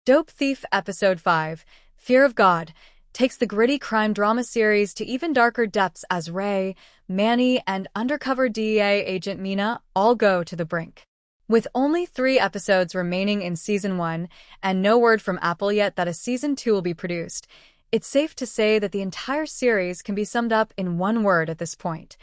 Dope Thief Episode 5, Fear of God, takes the gritty crime drama series to even darker depths as Ray, Manny, and undercover DEA agent Mina all go to the brink. With only 3 episodes remaining in Season 1 and no word from Apple yet that a Season 2 will be produced, it's safe to say that the entire series can be summed up in one word at this point: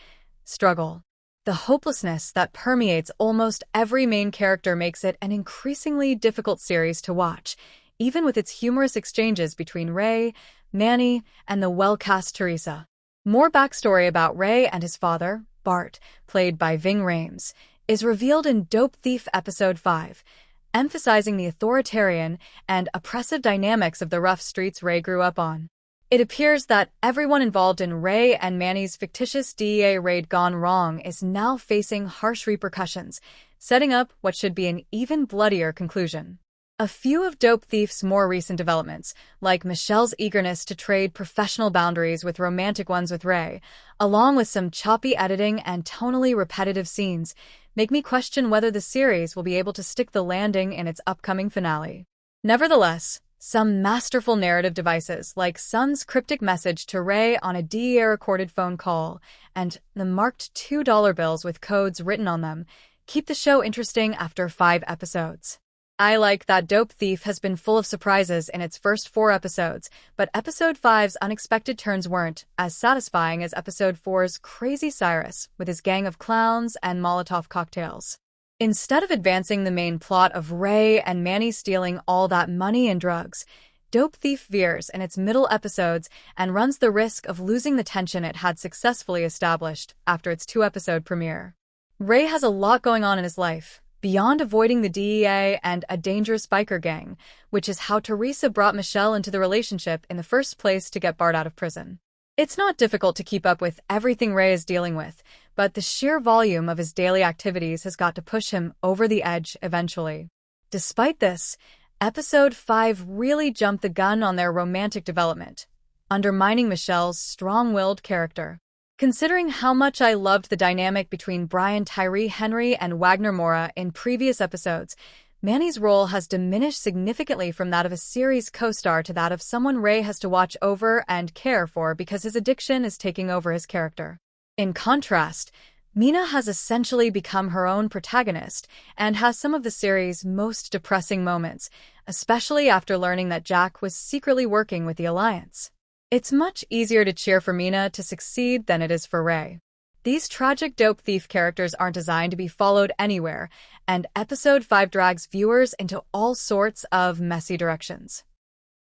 struggle. The hopelessness that permeates almost every main character makes it an increasingly difficult series to watch, even with its humorous exchanges between Ray, Manny, and the well-cast Teresa. More backstory about Ray and his father, Bart, played by Ving Rhames, is revealed in Dope Thief Episode 5, emphasizing the authoritarian and oppressive dynamics of the rough streets Ray grew up on. It appears that everyone involved in Ray and Manny's fictitious DEA raid gone wrong is now facing harsh repercussions, setting up what should be an even bloodier conclusion. A few of Dope Thief's more recent developments, like Michelle's eagerness to trade professional boundaries with romantic ones with Ray, along with some choppy editing and tonally repetitive scenes, make me question whether the series will be able to stick the landing in its upcoming finale. Nevertheless, some masterful narrative devices, like Sun's cryptic message to Ray on a DEA-recorded phone call and the marked $2 bills with codes written on them, keep the show interesting after 5 episodes. I like that Dope Thief has been full of surprises in its first 4 episodes, but Episode 5's unexpected turns weren't as satisfying as Episode 4's Crazy Cyrus with his gang of clowns and Molotov cocktails. Instead of advancing the main plot of Ray and Manny stealing all that money and drugs, Dope Thief veers in its middle episodes and runs the risk of losing the tension it had successfully established after its 2-episode premiere. Ray has a lot going on in his life, beyond avoiding the DEA and a dangerous biker gang, which is how Teresa brought Michelle into the relationship in the first place to get Bart out of prison. It's not difficult to keep up with everything Ray is dealing with, but the sheer volume of his daily activities has got to push him over the edge eventually. Despite this, Episode 5 really jumped the gun on their romantic development, undermining Michelle's strong-willed character. Considering how much I loved the dynamic between Brian Tyree Henry and Wagner Moura in previous episodes, Manny's role has diminished significantly from that of a series co-star to that of someone Ray has to watch over and care for because his addiction is taking over his character. In contrast, Mina has essentially become her own protagonist and has some of the series' most depressing moments, especially after learning that Jack was secretly working with the Alliance. It's much easier to cheer for Mina to succeed than it is for Ray. These tragic Dope Thief characters aren't designed to be followed anywhere, and Episode 5 drags viewers into all sorts of messy directions.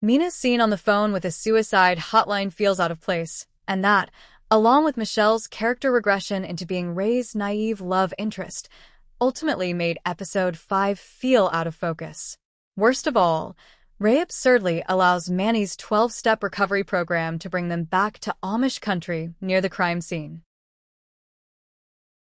Mina's scene on the phone with a suicide hotline feels out of place, and that, along with Michelle's character regression into being Ray's naive love interest, ultimately made Episode 5 feel out of focus. Worst of all, Ray absurdly allows Manny's 12-step recovery program to bring them back to Amish country near the crime scene.